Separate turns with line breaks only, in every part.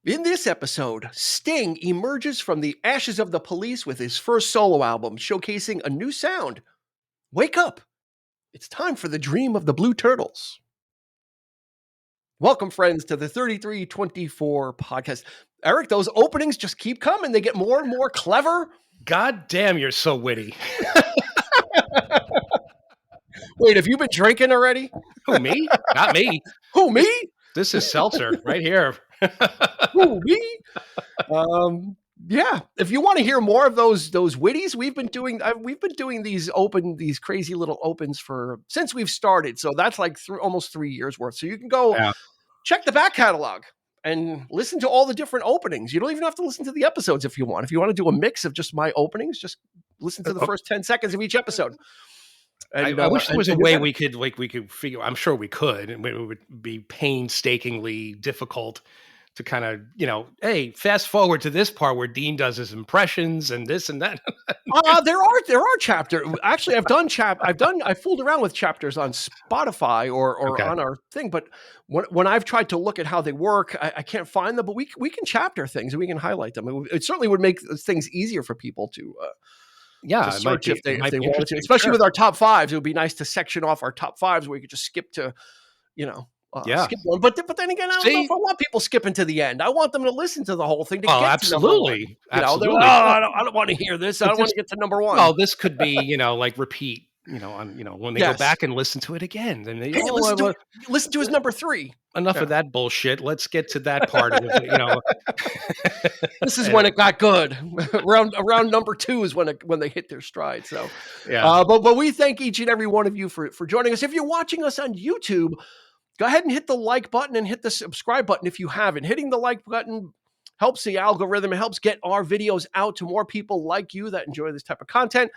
In this episode, Sting emerges from the ashes of the police with his first solo album, showcasing a new sound. Wake up! It's time for the dream of the Blue Turtles. Welcome, friends, to the 3324 podcast. Eric, those openings just keep coming. They get more and more clever.
God damn, you're so witty.
Wait, have you been drinking already?
Who, me? Not me.
Who, me?
This is seltzer right here.
Who, me? Yeah. If you want to hear more of those witties, we've been doing these crazy little opens since we've started. So that's like almost 3 years worth. So you can go check the back catalog and listen to all the different openings. You don't even have to listen to the episodes if you want. If you want to do a mix of just my openings, just listen to the first 10 seconds of each episode.
And, I wish there was a way we could figure. I'm sure we could, and it would be painstakingly difficult to kind of, hey, fast forward to this part where Dean does his impressions and this and that.
There are chapters. Actually, I fooled around with chapters on Spotify or on our thing, but when I've tried to look at how they work, I can't find them. But we can chapter things and we can highlight them. It certainly would make things easier for people to. To search if they wanted to, especially with our top fives. It would be nice to section off our top fives where you could just skip to, skip one. But then again, I don't know if I want people skipping to the end. I want them to listen to the whole thing to get
absolutely.
to number one. Absolutely. I don't want to hear this. I don't want to get to number one.
Oh, this could be, like repeat. When they go back and listen to it again, then they
listen to his number 3.
Enough of that bullshit. Let's get to that part of it.
This is when it got good. around number 2 is when they hit their stride. So, but we thank each and every one of you for joining us. If you're watching us on YouTube, go ahead and hit the like button and hit the subscribe button if you haven't. Hitting the like button helps the algorithm. It helps get our videos out to more people like you that enjoy this type of content.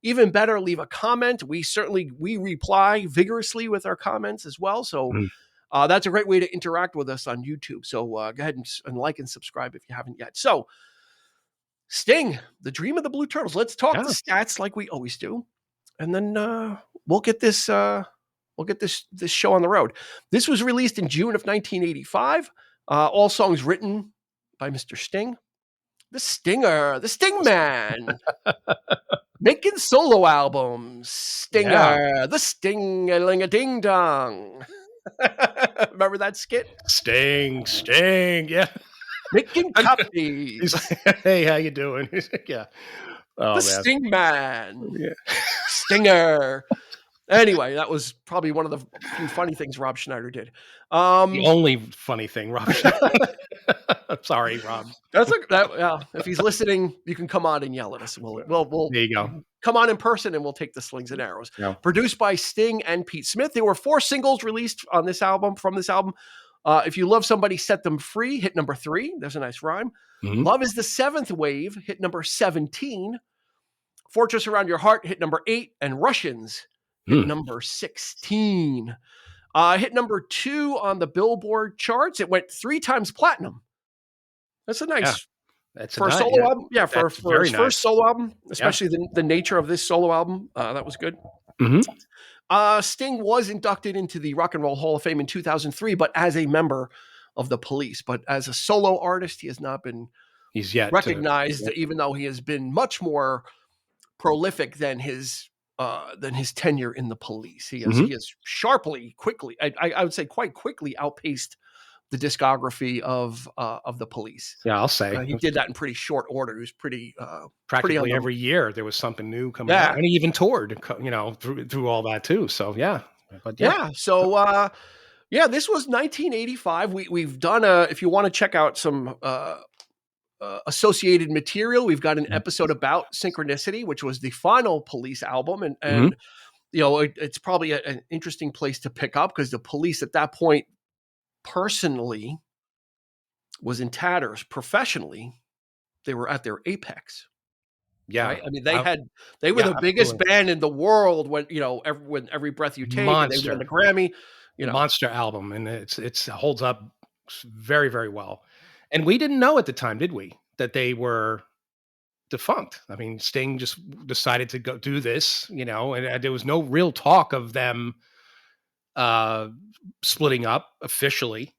Even better, leave a comment. We reply vigorously with our comments as well. So that's a great way to interact with us on YouTube. So go ahead and like and subscribe if you haven't yet. So Sting, the dream of the Blue Turtles. Let's talk the stats like we always do. And then we'll get this show on the road. This was released in June of 1985. All songs written by Mr. Sting. The Stinger, the Sting Man. Making solo albums. Stinger, the Sting-a-ling-a-ding-dong. Remember that skit?
Sting, yeah.
Making copies.
He's like, hey, how you doing? He's like, yeah.
Oh, the man. Sting Man.
Yeah.
Stinger. Anyway, that was probably one of the few funny things Rob Schneider did.
The only funny thing Rob Schneider. I'm sorry, Rob.
If he's listening, you can come on and yell at us. We'll
there you go.
Come on in person and we'll take the slings and arrows. Yeah. Produced by Sting and Pete Smith. There were 4 singles released on this album. From this album, If You Love Somebody, Set Them Free, hit number 3. There's a nice rhyme. Mm-hmm. Love Is the Seventh Wave, hit number 17. Fortress Around Your Heart, hit number 8, and Russians, hit number 16. Hit number 2 on the Billboard charts. It went 3 times platinum. That's a nice first solo album. Yeah, for his first solo album, especially the nature of this solo album. That was good. Mm-hmm. Sting was inducted into the Rock and Roll Hall of Fame in 2003, but as a member of the Police. But as a solo artist, he has not been recognized, even though he has been much more prolific than his tenure in the Police. He has quickly, I would say quite quickly outpaced the discography of the Police.
Yeah, I'll say
he did that in pretty short order. He was pretty
practically every year there was something new coming out, and he even toured, through all that too. So this was 1985. We've done if you want to check out some associated material, we've got an episode about Synchronicity, which was the final Police album, and it's probably an interesting place to pick up because the Police at that point personally was in tatters. Professionally, they were at their apex. Yeah,
right? I mean, they were the biggest band in the world when Every Breath You Take, and they won the Grammy.
Monster album, and it holds up very, very well. And we didn't know at the time, did we, that they were defunct? I mean, Sting just decided to go do this, and there was no real talk of them splitting up officially,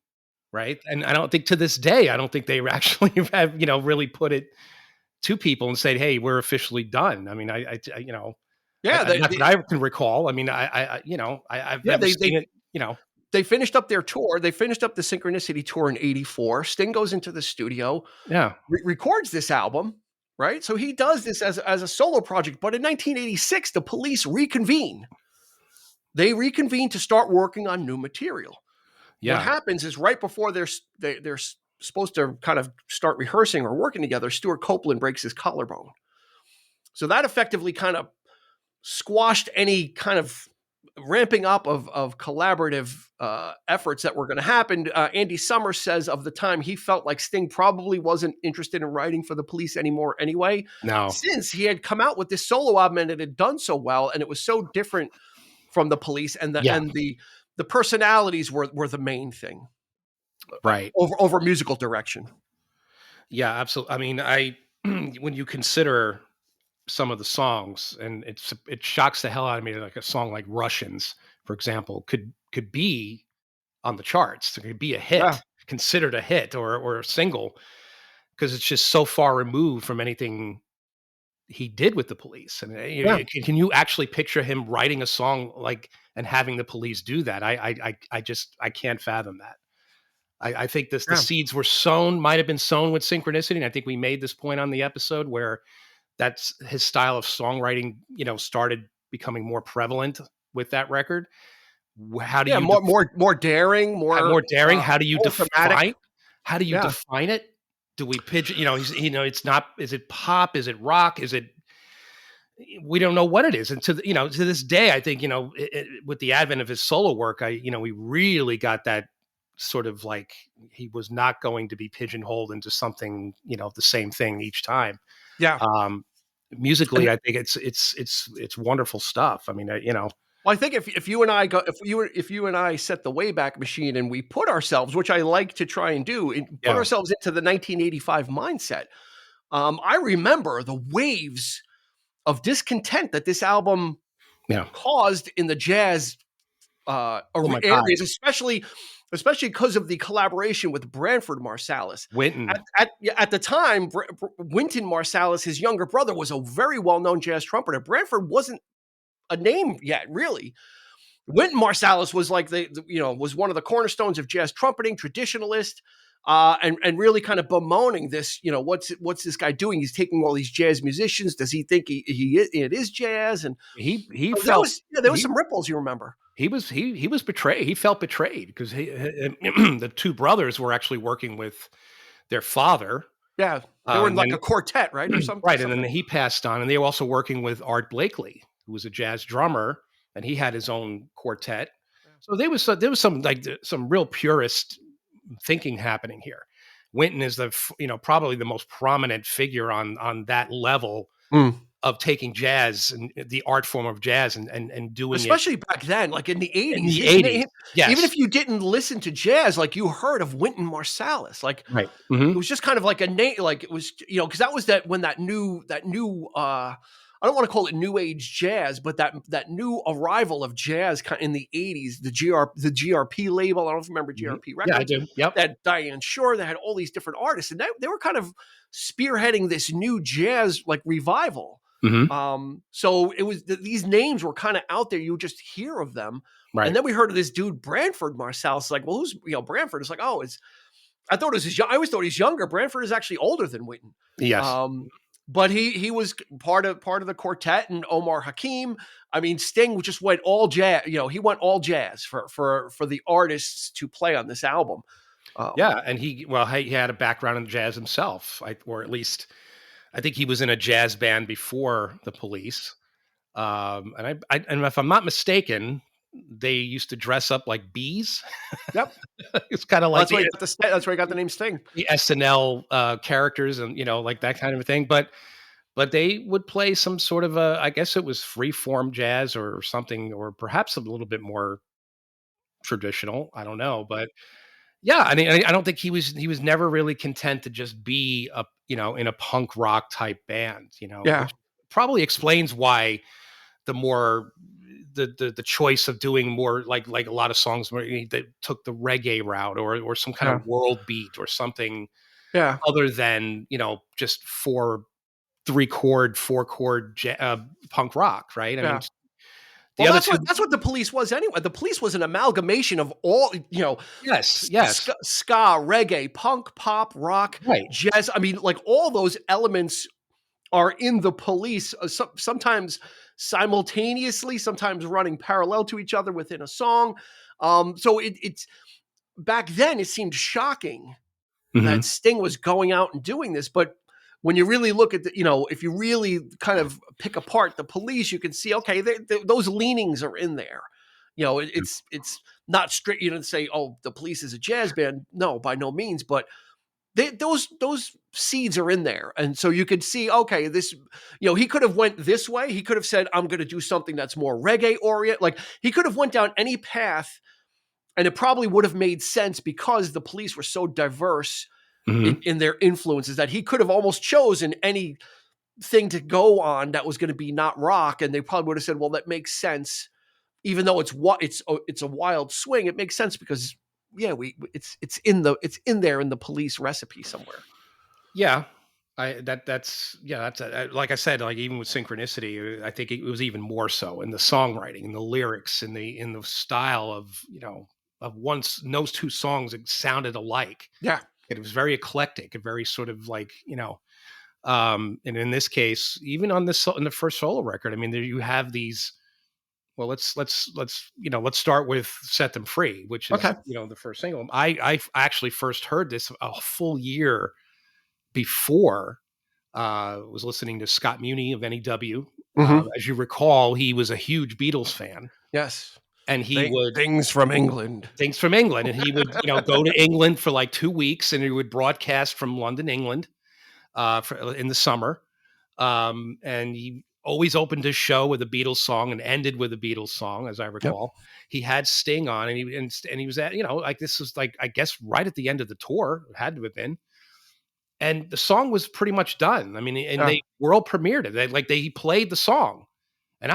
right? And I don't think to this day, I don't think they actually have, really put it to people and said, "Hey, we're officially done." I mean,
Yeah,
not that I can recall. I mean, I've never seen it.
They finished up their tour. They finished up the Synchronicity tour in '84. Sting goes into the studio, records this album, right? So he does this as a solo project. But in 1986, the Police reconvene. They reconvene to start working on new material.
Yeah.
What happens is right before they're supposed to kind of start rehearsing or working together, Stuart Copeland breaks his collarbone. So that effectively kind of squashed any kind of ramping up of collaborative efforts that were going to happen. Andy Summers says of the time he felt like Sting probably wasn't interested in writing for the Police anymore anyway.
No.
Since he had come out with this solo album and it had done so well and it was so different from the Police and the personalities were the main thing.
Right.
Over musical direction.
Yeah, absolutely. I mean, when you consider some of the songs, and it shocks the hell out of me, like a song like Russians, for example, could be on the charts. It could be a hit, considered a hit or a single, because it's just so far removed from anything he did with the Police. And can you actually picture him writing a song like and having the Police do that? I can't fathom that. I think the seeds were might have been sown with Synchronicity, and I think we made this point on the episode where that's his style of songwriting, started becoming more prevalent with that record. How do you
more daring, more daring?
How do you define? How do you define it? Do we pigeon? It's not. Is it pop? Is it rock? Is it? We don't know what it is. And to this day, I think with the advent of his solo work, we really got that sort of like he was not going to be pigeonholed into something the same thing each time.
Yeah.
Musically, I think it's wonderful stuff. I mean,
Well, I think if you and I set the Wayback Machine and we put ourselves, which I like to try and do, put ourselves into the 1985 mindset. I remember the waves of discontent that this album caused in the jazz areas, especially because of the collaboration with Branford Marsalis.
Wynton.
At the time, Wynton Marsalis, his younger brother, was a very well-known jazz trumpeter. Branford wasn't a name yet, really. Wynton Marsalis was like was one of the cornerstones of jazz trumpeting, traditionalist, and really kind of bemoaning this. What's this guy doing? He's taking all these jazz musicians. Does he think it is jazz? And
he
so
felt
there was some ripples. You remember?
He was betrayed. He felt betrayed because the two brothers were actually working with their father.
Yeah, they were in like a quartet, right, or something.
Right, and then he passed on, and they were also working with Art Blakey, who was a jazz drummer, and he had his own quartet. So there was some real purist thinking happening here. Wynton is probably the most prominent figure on that level. Of taking jazz and the art form of jazz and doing
especially back then, like in the 80s.
In the 80s, yes.
Even if you didn't listen to jazz, like you heard of Wynton Marsalis, like
right.
It was just kind of like a name, like it was, because that was when that new I don't want to call it new age jazz, but that new arrival of jazz in the 80s, the GRP label. I don't know if you remember GRP Records.
Yeah, I do. Yep.
That Diane Shore, that had all these different artists, and they were kind of spearheading this new jazz like revival. So it was these names were kind of out there. You would just hear of them.
Right.
And then we heard of this dude, Branford Marsalis. Like, well, who's Branford? It's like, I thought it was I always thought he's younger. Branford is actually older than Wynton.
Yes.
But he was part of the quartet, and Omar Hakim. I mean, Sting just went all jazz. He went all jazz for the artists to play on this album.
And he had a background in jazz himself, or at least I think he was in a jazz band before the Police. And if I'm not mistaken, they used to dress up like bees.
Yep.
It's kind of like
that's where he got the name Sting.
The SNL characters and like that kind of thing. But they would play some sort of I guess it was free form jazz or something, or perhaps a little bit more traditional. I don't know, but yeah, I mean, I don't think he was never really content to just be in a punk rock type band.
Yeah,
which probably explains why the more the choice of doing more like a lot of songs that took the reggae route or some kind of world beat or something other than, just 3-chord, 4-chord punk rock, right? I mean,
that's what the Police was anyway. The Police was an amalgamation of all,
yes,
ska, reggae, punk, pop, rock, jazz. I mean, like all those elements are in the Police, sometimes simultaneously, sometimes running parallel to each other within a song. So it's back then it seemed shocking that Sting was going out and doing this, but when you really look at if you really kind of pick apart the Police, you can see, okay, those leanings are in there. It's not straight. You don't say, oh, the Police is a jazz band. No, by no means. But those seeds are in there, and so you could see, okay, this. He could have went this way. He could have said, I'm going to do something that's more reggae oriented. Like he could have went down any path, and it probably would have made sense because the Police were so diverse. In their influences that he could have almost chosen any thing to go on that was going to be not rock, and they probably would have said, well, that makes sense, even though it's a wild swing. It makes sense because it's in there in the Police recipe somewhere.
That's like I said, like even with Synchronicity, I think it was even more so in the songwriting and the lyrics and in the style of once those two songs sounded alike.
Yeah.
It was very eclectic and very sort of like, and in this case, even in the first solo record, I mean, there you have these. Well, let's start with Set Them Free, which is the first single. I actually first heard this a full year before. Was listening to Scott Muni of NEW. As you recall, he was a huge Beatles fan.
Yes.
And he would
things from England,
and he would, go to England for like 2 weeks, and he would broadcast from London, England, in the summer. And he always opened his show with a Beatles song and ended with a Beatles song, as I recall. Yep. He had Sting on, and he was at, like this was like, I guess right at the end of the tour, it had to have been. And the song was pretty much done. I mean, and they world premiered it. He played the song, and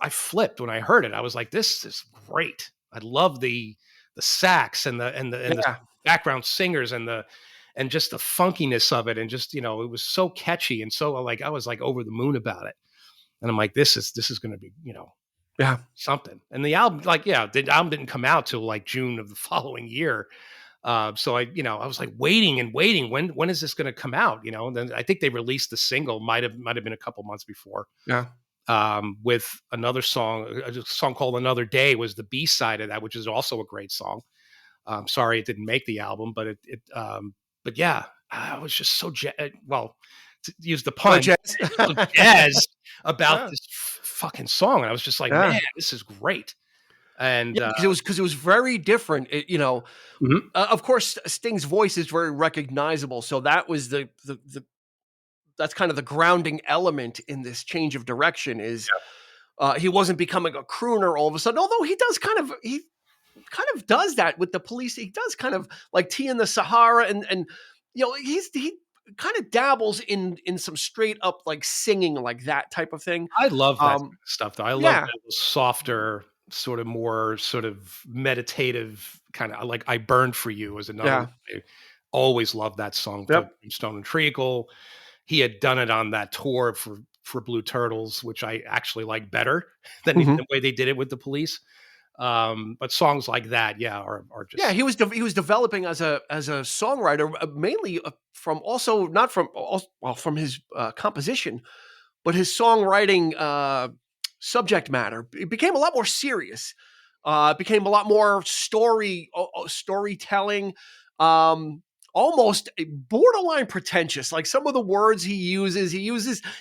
I flipped when I heard it. I was like, this is great. I love the sax and the background singers and just the funkiness of it. And just, it was so catchy. And so like, I was like over the moon about it. And I'm like, this is going to be, something. And the album, the album didn't come out till like June of the following year. So I was like waiting. When is this going to come out? And then I think they released the single, might have been a couple months before.
Yeah.
With another song, a song called Another Day was the B-side of that, which is also a great song. Sorry it didn't make the album, but but yeah, I was just so to use the pun, jazz about this fucking song, and I was just like, man, this is great. And
because it was very different. Of course, Sting's voice is very recognizable, so that was the that's kind of the grounding element in this change of direction is he wasn't becoming a crooner all of a sudden, although he kind of does that with the Police. He does kind of like Tea in the Sahara and he kind of dabbles in some straight up like singing like that type of thing.
I love that stuff though. I love the softer, sort of more sort of meditative kind of like I Burned for You was another. I always loved that song. Stone and Treacle. He had done it on that tour for Blue Turtles, which I actually like better than the way they did it with the Police. But songs like that, are just
he was developing as a songwriter, mainly from his composition, but his songwriting subject matter. It became a lot more serious. It became a lot more storytelling. Almost borderline pretentious. Like some of the words he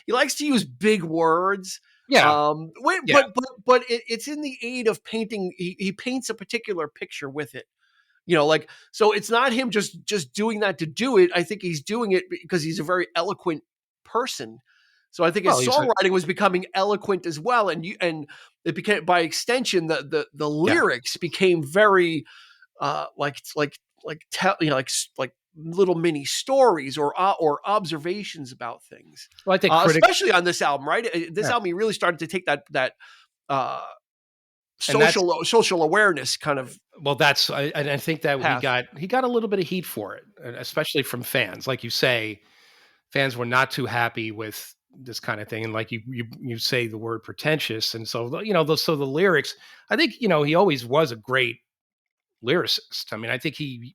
likes to use big words. But it's in the aid of painting. He paints a particular picture with it. So it's not him just doing that to do it. I think he's doing it because he's a very eloquent person. So I think his songwriting was becoming eloquent as well, and it became, by extension, the lyrics became very like little mini stories or observations about things.
Well, I think
especially on this album, right? This album, he really started to take that uh, social awareness kind of.
Well, I think that he got a little bit of heat for it, especially from fans. Like you say, fans were not too happy with this kind of thing, and like you say the word pretentious, and so so the lyrics. I think he always was a great lyricist. I mean, I think he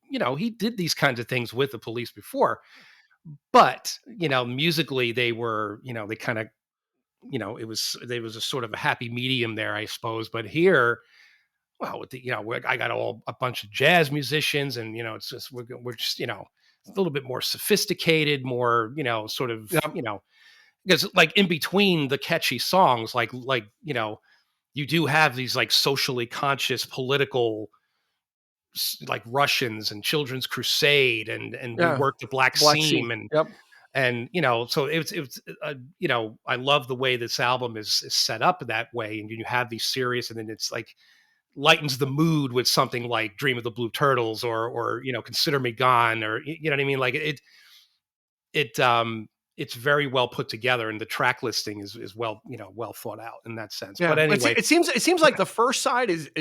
did these kinds of things with the Police before, but musically they were they kind of there was a sort of a happy medium there, I suppose. But here, well, with I got a bunch of jazz musicians, and it's just we're just a little bit more sophisticated, more sort of because like in between the catchy songs, like you do have these like socially conscious political, like Russians and Children's Crusade and We Work the Black Seam and and so it's I love the way this album is set up that way, and you have these serious, and then it's like lightens the mood with something like Dream of the Blue Turtles or Consider Me Gone, or you know what I mean, like it's very well put together, and the track listing is well well thought out in that sense. But anyway,
it seems like the first side is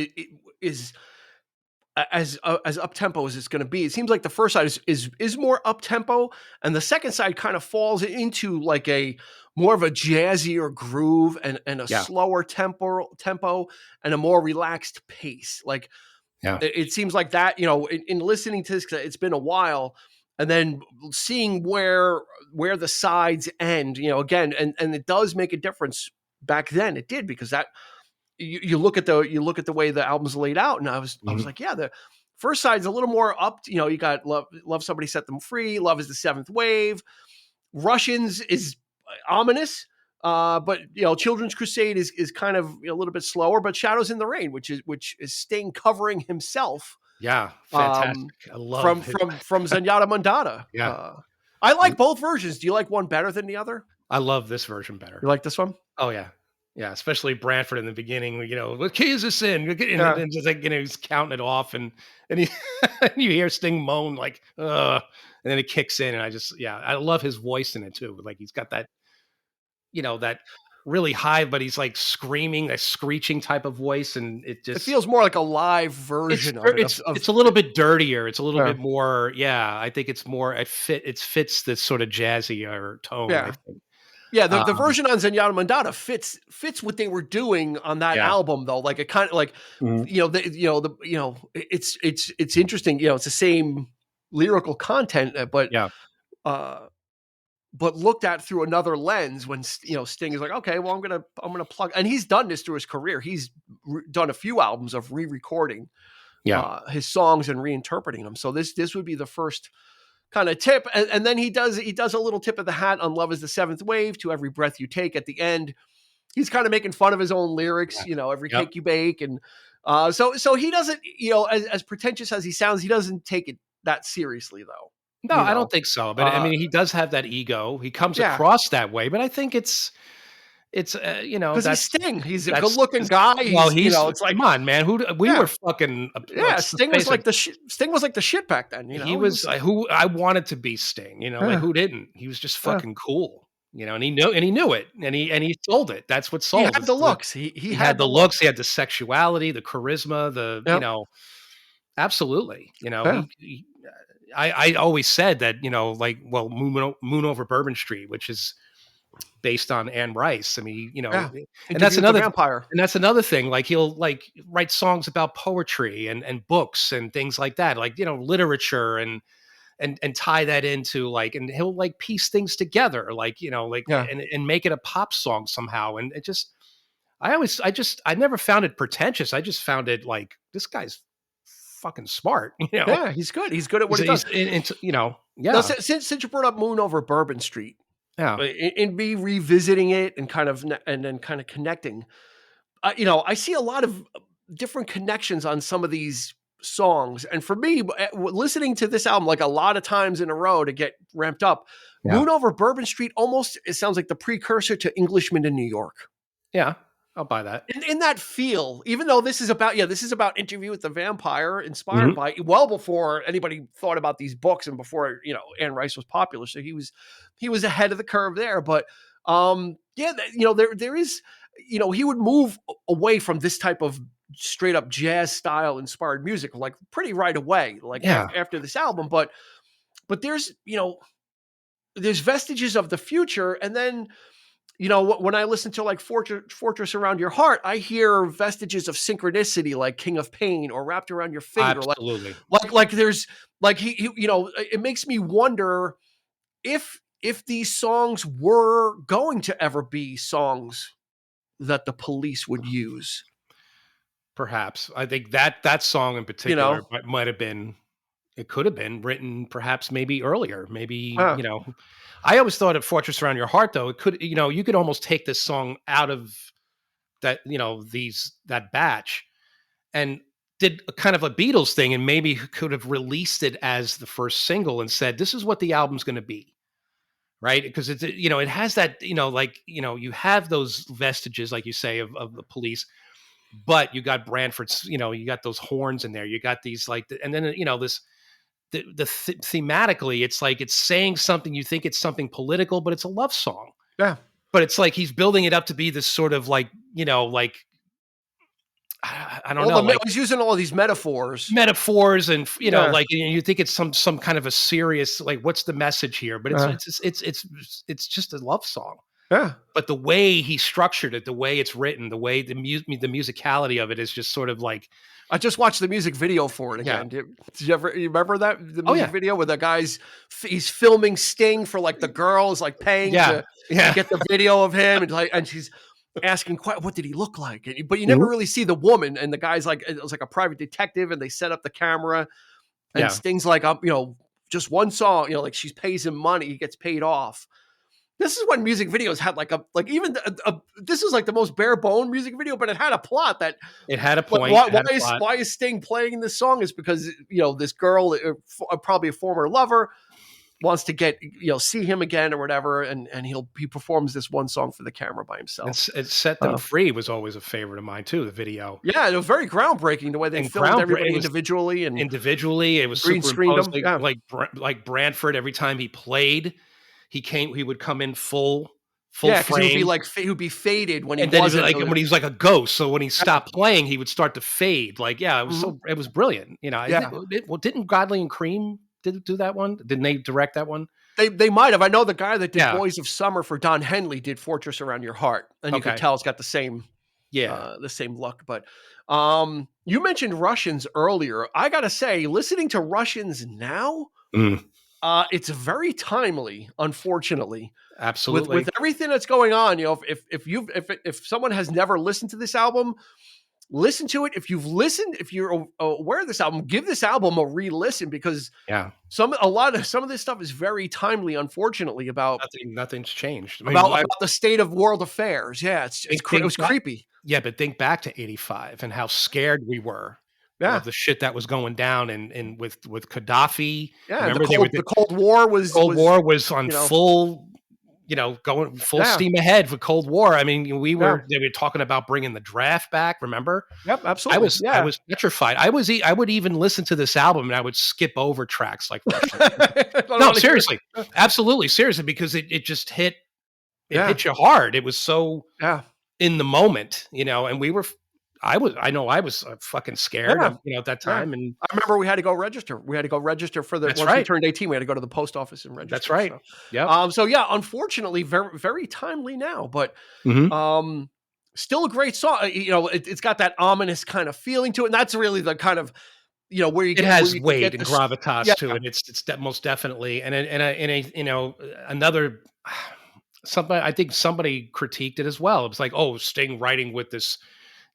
as up tempo as it's going to be. It seems like the first side is more up tempo, and the second side kind of falls into like a more of a jazzier groove and a slower tempo and a more relaxed pace. Like it seems like that. In listening to this, 'cause it's been a while, and then seeing where the sides end. Again, and it does make a difference. Back then, it did, because that. You look at the way the album's laid out, and I was like, yeah, the first side's a little more up. You got Love Somebody Set Them Free. Love Is the Seventh Wave. Russians is ominous, but Children's Crusade is kind of a little bit slower. But Shadows in the Rain, which is Sting covering himself.
Yeah, fantastic. I love
from Zenyatta Mondatta.
Yeah,
I like both versions. Do you like one better than the other?
I love this version better.
You like this one?
Oh yeah. Yeah, especially Branford in the beginning, what key is this in? And just like, he's counting it off, and he, and you hear Sting moan like, and then it kicks in, and I love his voice in it too. Like he's got that, that really high, but he's like screaming, a screeching type of voice, and it
feels more like a live version of it.
It's a little bit dirtier. It's a little bit more. Yeah, I think it's more. It fits this sort of jazzier tone.
Yeah.
I think.
Yeah, the version on Zenyatta Mondatta fits what they were doing on that album, though. Like it kind of like it's interesting. It's the same lyrical content, but looked at through another lens. When Sting is like, okay, well, I'm gonna plug, and he's done this through his career. He's done a few albums of re-recording his songs and reinterpreting them. So this would be the first kind of tip, and then he does a little tip of the hat on Love Is the Seventh Wave, To Every Breath You Take at the end. He's kind of making fun of his own lyrics, every cake you bake, and so he doesn't, as pretentious as he sounds, he doesn't take it that seriously, though.
No, I don't think so. But I mean, he does have that ego. He comes across that way, but I think it's
because he's Sting. He's a good-looking guy.
It's like, come on, man. We were fucking
Sting was like the shit back then.
He was who I wanted to be Sting. Like who didn't? He was just fucking cool. And he knew it, and he sold it. That's what sold.
He had the looks. He had
the looks. He had the sexuality, the charisma, absolutely. I always said that Moon Over Bourbon Street, which is based on Anne Rice. I mean, and that's another
vampire.
And that's another thing. Like he'll write songs about poetry and books and things like that, literature and tie that into and he'll piece things together, and make it a pop song somehow. And it just, I never found it pretentious. I just found it like, this guy's fucking smart.
Yeah, he's good. He's good at what he does. Now, since you brought up Moon Over Bourbon Street, and be revisiting it and kind of connecting. I see a lot of different connections on some of these songs, and for me, listening to this album a lot of times in a row to get ramped up, Moon Over Bourbon Street it sounds like the precursor to Englishman in New York.
Yeah, I'll buy that.
In that feel, even though this is about Interview with the Vampire, inspired by well before anybody thought about these books and before Anne Rice was popular, so he was ahead of the curve there. But there is, he would move away from this type of straight up jazz style inspired music like pretty right away, like after this album. But there's, there's vestiges of the future. And then, when I listen to like Fortress Around Your Heart, I hear vestiges of Synchronicity, like King of Pain or Wrapped Around Your Finger.
Absolutely.
Like there's like, he it makes me wonder if these songs were going to ever be songs that the police would use.
Perhaps. I think that song in particular might have been, it could have been written perhaps maybe earlier. Maybe, I always thought of Fortress Around Your Heart, though, it could, you could almost take this song out of that, that batch and did a kind of a Beatles thing and maybe could have released it as the first single and said, this is what the album's going to be. Right. Because it's, it has that, you have those vestiges, like you say, of the police, but you got Branford's, you got those horns in there, you got these and then, thematically, it's like it's saying something, you think it's something political, but it's a love song.
Yeah.
But it's like he's building it up to be this sort of I don't know.
He's using all of these metaphors,
and you think it's some kind of a serious what's the message here? But it's just a love song.
Yeah.
But the way he structured it, the way it's written, the way the musicality of it is just sort of like.
I just watched the music video for it again. Yeah. Did you remember that the music video where the guy's he's filming Sting for like the girl is like paying to get the video of him and she's asking what did he look like? But you never really see the woman, and the guy's like it was like a private detective, and they set up the camera, and Sting's like just one song, like she pays him money, he gets paid off. This is when music videos had this is like the most bare bone music video, but it had a plot that
it had a point.
Why is Sting playing this song? Is because this girl, probably a former lover, wants to get see him again or whatever, and he performs this one song for the camera by himself.
It Set Them Free was always a favorite of mine too. The video,
it was very groundbreaking the way they filmed everybody individually.
It was
green screened them,
like Branford. Every time he played, he would come in full
frame. He would be faded when he wasn't.
When he's like a ghost. So when he stopped playing, he would start to fade. It was it was brilliant. Didn't Godley and Cream do that one? Didn't they direct that one?
They might have. I know the guy that did Boys of Summer for Don Henley did Fortress Around Your Heart, and you can tell it's got the same the same look. But you mentioned Russians earlier. I gotta say, listening to Russians now. It's very timely, unfortunately.
Absolutely.
With everything that's going on, if someone has never listened to this album, listen to it. If you're aware of this album, give this album a re-listen, because some of this stuff is very timely, unfortunately, about
nothing's changed.
About the state of world affairs. Yeah, it was creepy.
Yeah, but think back to 85 and how scared we were. Of the shit that was going down and with Gaddafi.
Yeah, remember the Cold War was
on full, going full steam ahead for Cold War. I mean, they were talking about bringing the draft back. Remember?
Yep, absolutely.
I was petrified. I would even listen to this album and I would skip over tracks like that. No, seriously, absolutely, seriously, because it just hit. It hit you hard. It was so in the moment, and we were. I was fucking scared, at that time. And
I remember we had to go register. We had to go register for once we turned 18, we had to go to the post office and register.
That's right.
Unfortunately, very, very timely now, but still a great song. It's got that ominous kind of feeling to it. And that's really the kind of, where you
it has weight and gravitas to it. It's most definitely. And another, I think somebody critiqued it as well. It was like, oh, Sting writing with this,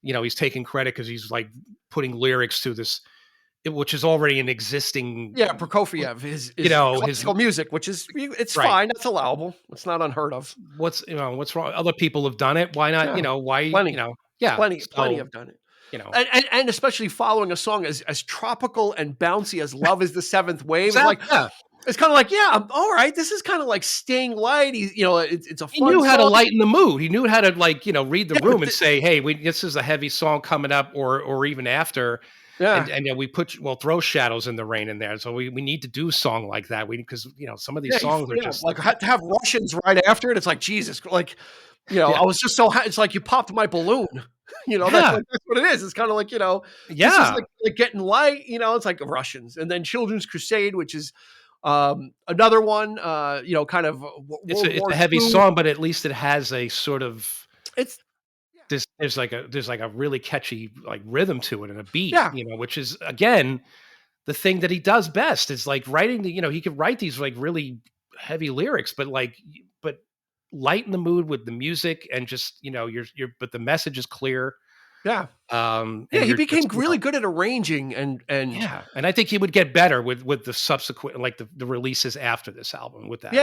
he's taking credit because he's like putting lyrics to this, which is already an existing.
Yeah, Prokofiev, his classical music, which is fine. That's allowable. It's not unheard of.
What's wrong? Other people have done it. Why not? Why?
Plenty. Plenty have done it. And especially following a song as tropical and bouncy as "Love Is the Seventh Wave." It's kind of like, all right, this is kind of like Sting light. It's a fun song.
He knew how to lighten the mood. He knew how to read the room and say, hey, this is a heavy song coming up, or even after.
Yeah.
And we throw Shadows in the Rain in there. So we need to do a song like that. Because some of these songs are just
like to have Russians right after it. It's like, Jesus, like, I was just so it's like you popped my balloon. That's what it is. It's kind of like, this is like getting light, it's like Russians. And then Children's Crusade, which is another one, kind of
it's a heavy song, but at least it has a sort of there's like a really catchy like rhythm to it and a beat, which is again the thing that he does best. Is like writing he could write these like really heavy lyrics, but lighten the mood with the music and just but the message is clear.
He became really good at arranging and
I think he would get better with the subsequent like the releases after this album with that.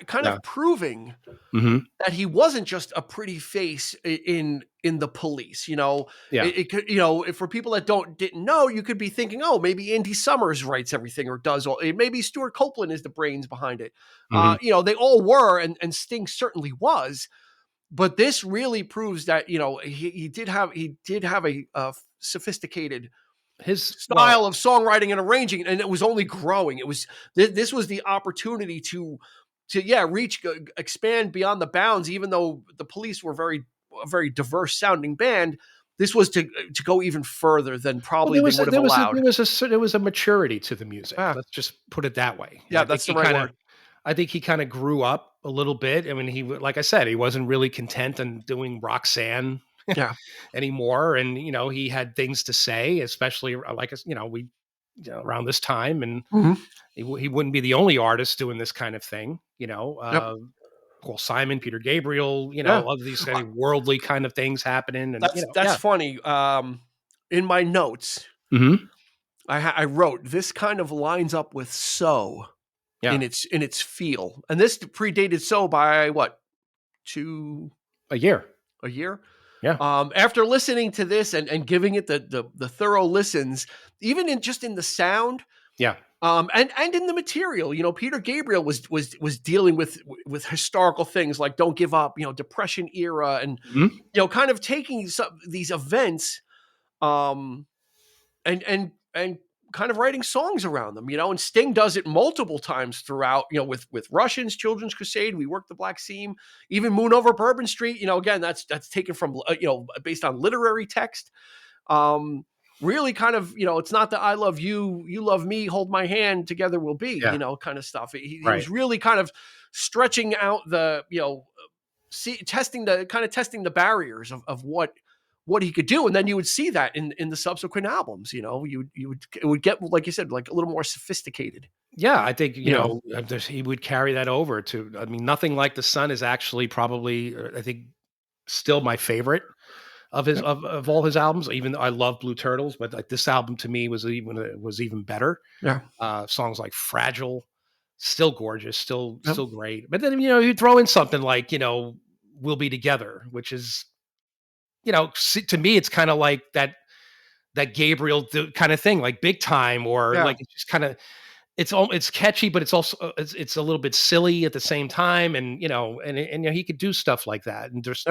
Kind of proving that he wasn't just a pretty face in the Police. It could, for people that didn't know, you could be thinking, oh, maybe Andy Summers writes everything or does all. Maybe Stuart Copeland is the brains behind it. They all were, and Sting certainly was. But this really proves that he did have a sophisticated style of songwriting and arranging, and it was only growing. It was this was the opportunity to expand beyond the bounds. Even though the Police were a very diverse sounding band, this was to go even further than probably they would have allowed.
There was a maturity to the music. Let's just put it that way.
Yeah, that's the right word.
I think he kind of grew up a little bit. I mean, like I said, he wasn't really content on doing Roxanne anymore. And, he had things to say, especially like, around this time. And he wouldn't be the only artist doing this kind of thing, Paul Simon, Peter Gabriel, all of these kind of worldly kind of things happening. And
that's funny. In my notes, I wrote, this kind of lines up with So. In its feel, and this predated So by what?
A year.
Yeah. After listening to this and giving it the thorough listens, even in the sound, and in the material, Peter Gabriel was dealing with historical things like Don't Give Up, Depression era, and kind of taking these events, and kind of writing songs around them, and Sting does it multiple times throughout, with Russians, Children's Crusade, We Work the Black Seam, even Moon Over Bourbon Street, again, that's taken from, based on literary text. Really kind of, it's not that I love you, you love me, hold my hand, together we'll be, kind of stuff. He was really kind of stretching out the, testing the barriers of what he could do. And then you would see that in the subsequent albums, it would get, like you said, like a little more sophisticated.
Yeah. I think, he would carry that over to, Nothing Like the Sun is actually probably, I think, still my favorite of his, of all his albums, even though I love Blue Turtles, but like this album to me was even better.
Yeah.
Songs like Fragile, still gorgeous, still great. But then, you throw in something like, We'll Be Together, which is, to me, it's kind of like that Gabriel kind of thing, like Big Time, or like it's just kind of, it's catchy, but it's also it's a little bit silly at the same time, and he could do stuff like that, and just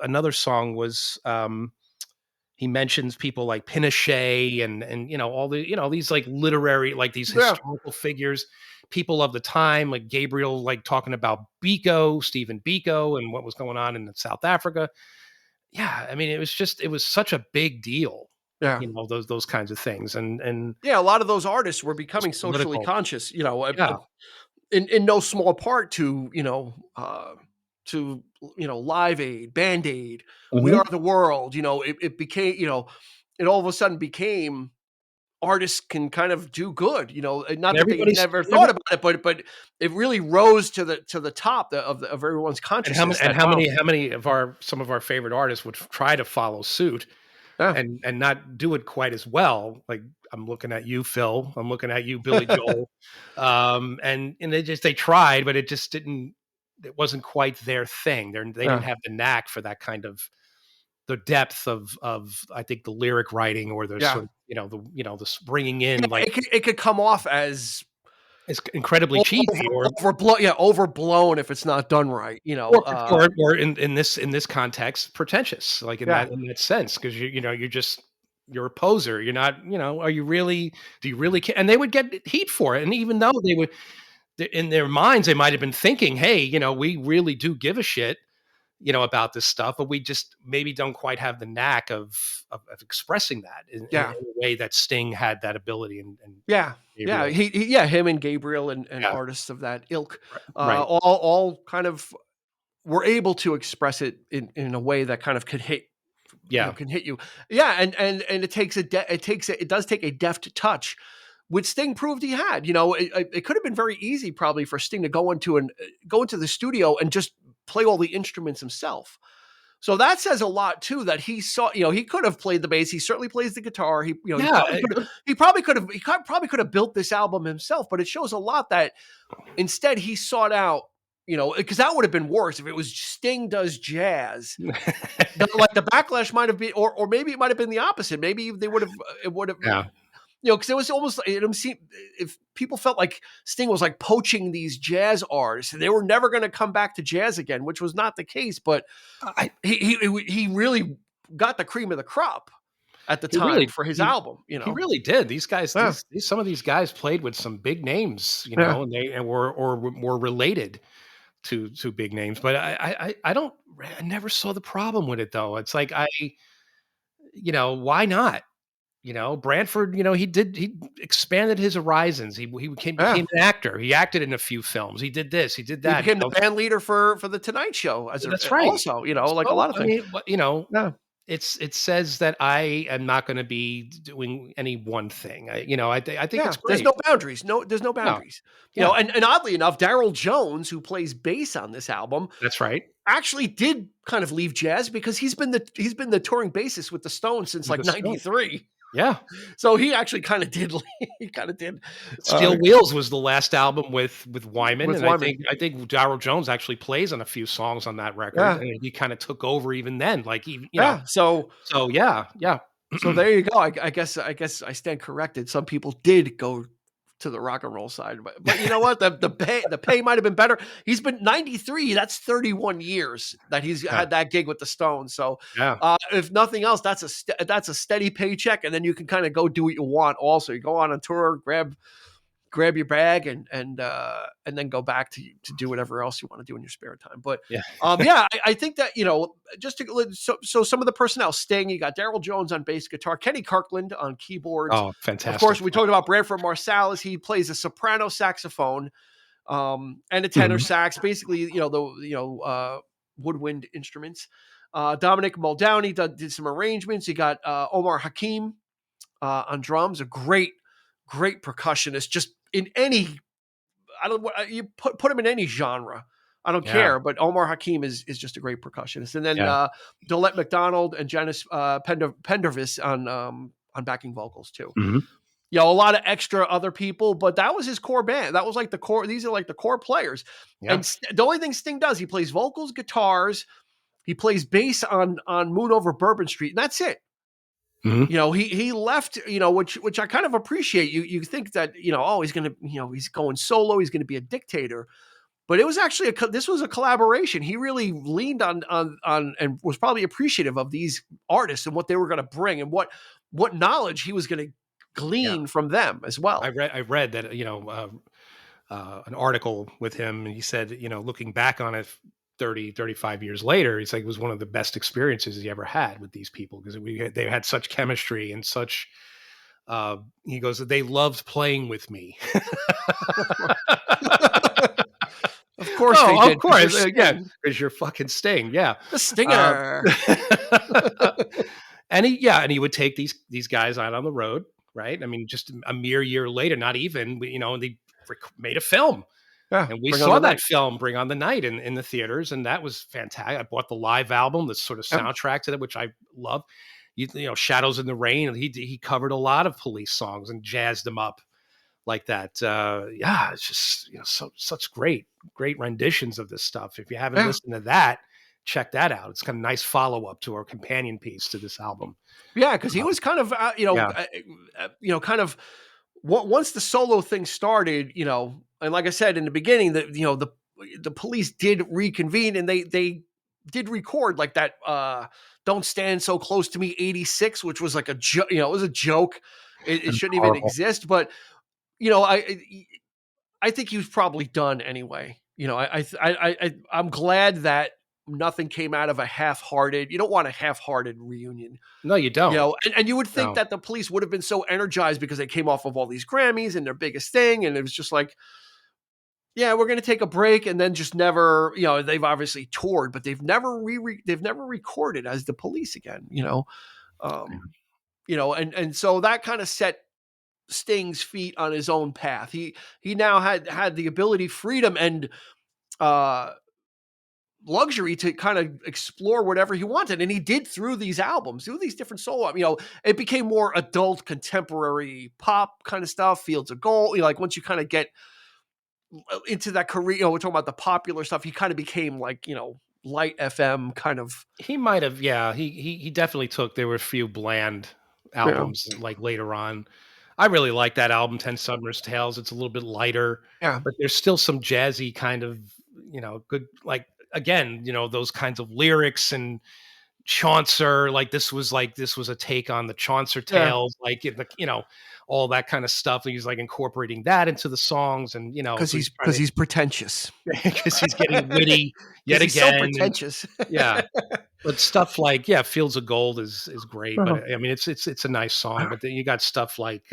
another song was he mentions people like Pinochet and all the these like literary, like these historical figures, people of the time, like Gabriel, like talking about Biko, Stephen Biko, and what was going on in South Africa. Yeah, it was such a big deal.
Yeah,
those kinds of things, and
a lot of those artists were becoming socially conscious. In no small part to Live Aid, Band Aid, We Are the World. It became it all of a sudden became. Artists can kind of do good, not that they never thought about it, but it really rose to the top of everyone's consciousness.
And how many of some of our favorite artists would try to follow suit and not do it quite as well? Like I'm looking at you, Phil. I'm looking at you, Billy Joel. And they tried, but it just didn't. It wasn't quite their thing. They didn't have the knack for that kind of. The depth of I think the lyric writing or the sort of, the bringing in like
it could come off as
it's incredibly cheesy or
overblown if it's not done right,
or in this context, pretentious, like in that sense, because you're a poser. You're not, are you really? Do you really care? And they would get heat for it, and even though they would, in their minds, they might have been thinking, hey, we really do give a shit, about this stuff, but we just maybe don't quite have the knack of expressing that in a way that Sting had that ability. And
him and Gabriel and artists of that ilk,
right.
all kind of were able to express it in a way that kind of could hit. Can hit you. And it does take a deft touch, which Sting proved he had. It could have been very easy probably for Sting to go into the studio and just play all the instruments himself. So that says a lot too, that he saw, he could have played the bass. He certainly plays the guitar. He probably could have built this album himself, but it shows a lot that instead he sought out, because that would have been worse if it was Sting does jazz. Like the backlash might have been, or maybe it might have been the opposite. Maybe it would have, because it was almost, it seemed, if people felt like Sting was like poaching these jazz artists and they were never going to come back to jazz again, which was not the case, but he really got the cream of the crop at the time for his album.
He really did. These guys, some of these guys played with some big names, and were related to big names, but I never saw the problem with it though. It's like, why not? Branford, he expanded his horizons. He became an actor. He acted in a few films. He did this, he did that.
He became the band leader for the Tonight Show.
That's right.
Also, like a lot of things.
It says that I am not going to be doing any one thing. I think it's great.
There's no boundaries. There's no boundaries.
No.
And oddly enough, Daryl Jones, who plays bass on this album,
that's right,
actually did kind of leave jazz because he's been the touring bassist with the Stones since like '93.
Yeah.
So he actually kind of did. He kind of did.
Steel Wheels was the last album with Wyman, and I think Daryl Jones actually plays on a few songs on that record, and he kind of took over even then. So
there you go. I guess I stand corrected. Some people did go to the rock and roll side, but you know what? The pay might have been better. He's been 93. That's 31 years that he's had that gig with the Stones. So if nothing else, that's a steady paycheck, and then you can kind of go do what you want. Also, you go on a tour, grab your bag, and then go back to do whatever else you want to do in your spare time. But I think that so some of the personnel: Sting, you got Daryl Jones on bass guitar, Kenny Kirkland on keyboards.
Oh, fantastic!
Of course, we talked about Branford Marsalis. He plays a soprano saxophone and a tenor sax. Basically, woodwind instruments. Dominic Muldowney did some arrangements. You got Omar Hakim on drums, a great percussionist. Just in any, you put him in any genre, I don't care. But Omar Hakim is just a great percussionist. And then Dolette McDonald and Janice Pendervis on backing vocals too.
Mm-hmm.
A lot of extra other people, but that was his core band. That was like the core. These are like the core players. Yeah. And the only thing Sting does, he plays vocals, guitars, he plays bass on Moon Over Bourbon Street, and that's it.
Mm-hmm.
He left, which I kind of appreciate. You think that, he's going to, he's going solo. He's going to be a dictator, but it was actually this was a collaboration. He really leaned on and was probably appreciative of these artists and what they were going to bring and what knowledge he was going to glean from them as well.
I read that, an article with him, and he said, looking back on it 35 years later, he's like, it was one of the best experiences he ever had with these people because they had such chemistry and such, he goes, they loved playing with me.
Of course they did.
Of course, again, because you're fucking Sting. Yeah.
The Stinger.
And he would take these guys out on the road, right? I mean, just a mere year later, not even, and they made a film.
Yeah,
and we saw that film, Bring on the Night, in the theaters, and that was fantastic. I bought the live album, the sort of soundtrack to that, which I love. Shadows in the Rain. He covered a lot of Police songs and jazzed them up like that. It's just such great renditions of this stuff. If you haven't listened to that, check that out. It's kind of a nice follow up to our companion piece to this album.
Yeah, because he was kind of kind of once the solo thing started, and like I said in the beginning, that the police did reconvene, and they did record like that "Don't Stand So Close to Me" '86, which was like a joke. It was a joke. It shouldn't even exist, but I think he was probably done anyway. I'm glad that nothing came out of a half-hearted. You don't want a half-hearted reunion.
No, you don't.
And you would think that the police would have been so energized because they came off of all these Grammys and their biggest thing, and it was just like, yeah, we're going to take a break, and then just never. They've obviously toured, but they've never recorded as the Police again. And so that kind of set Sting's feet on his own path. He now had the ability, freedom, and luxury to kind of explore whatever he wanted, and he did through these different solo. It became more adult, contemporary pop kind of stuff. Fields of Gold. Like once you kind of get into that career, we're talking about the popular stuff. He kind of became like light FM kind of.
He might have, yeah. He definitely took. There were a few bland albums like later on. I really like that album, 10 Summer's Tales. It's a little bit lighter, but there's still some jazzy kind of, good, like, again, those kinds of lyrics and Chaucer, like this was a take on the Chaucer tales, like, all that kind of stuff. He's like incorporating that into the songs, and
because he's pretentious,
because he's getting witty yet again.
So pretentious,
yeah. But stuff like Fields of Gold is great. But I mean, it's a nice song. But then you got stuff like